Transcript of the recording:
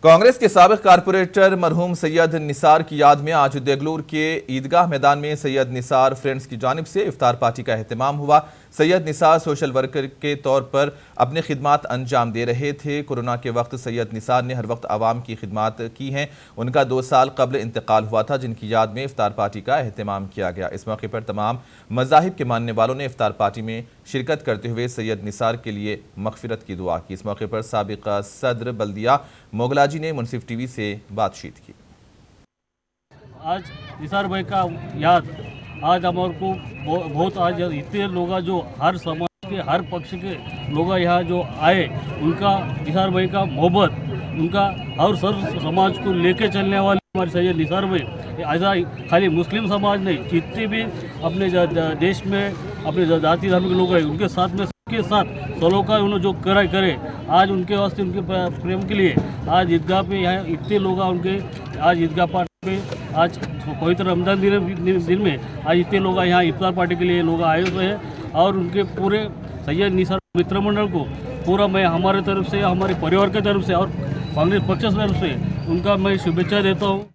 कांग्रेस के साबिक कारपोरेटर मरहूम सैयद निसार की याद में आज देगलूर के ईदगाह मैदान में सैयद निसार फ्रेंड्स की जानिब से इफ्तार पार्टी का एहतमाम हुआ। सैयद निसार सोशल वर्कर के तौर पर अपनी खिदमात अंजाम दे रहे थे। कोरोना के वक्त सैयद निसार ने हर वक्त आवाम की खिदमात की हैं। उनका 2 साल कबल इंतकाल हुआ था, जिनकी याद में इफ्तार पार्टी का एहतमाम किया गया। इस मौके पर तमाम मज़ाहिब के मानने वालों ने इफ्तार पार्टी में शिरकत करते हुए सैयद निसार के लिए मगफिरत की दुआ की। इस मौके पर साबिक सदर बल्दिया मोगलाजी ने मुनसिफ टीवी से बातचीत की। आज निसार भाई का याद आज हमारे को बहुत आज इतने लोग जो हर समाज के हर पक्ष के लोग यहाँ जो आए, उनका निसार भाई का मोहब्बत, उनका और सब समाज को लेके चलने वाले हमारे सैयद निसार भाई ऐसा खाली मुस्लिम समाज नहीं, जितने भी अपने देश में अपने जाति धर्म के लोग हैं उनके साथ में सबके साथ सलोका उन्होंने जो करे आज उनके वास्ते उनके प्रेम के लिए आज ईदगाह पे यहाँ इतने लोग उनके आज ईदगाह पार्टी पे आज पवित्र रमजान दिन में आज इतने लोग यहाँ इफ्तार पार्टी के लिए लोग आए हुए हैं और उनके पूरे सैयद निसार मित्र मंडल को पूरा मैं हमारे तरफ से हमारे परिवार के तरफ से और कांग्रेस पक्ष की तरफ से उनका मैं शुभेच्छा देता हूँ।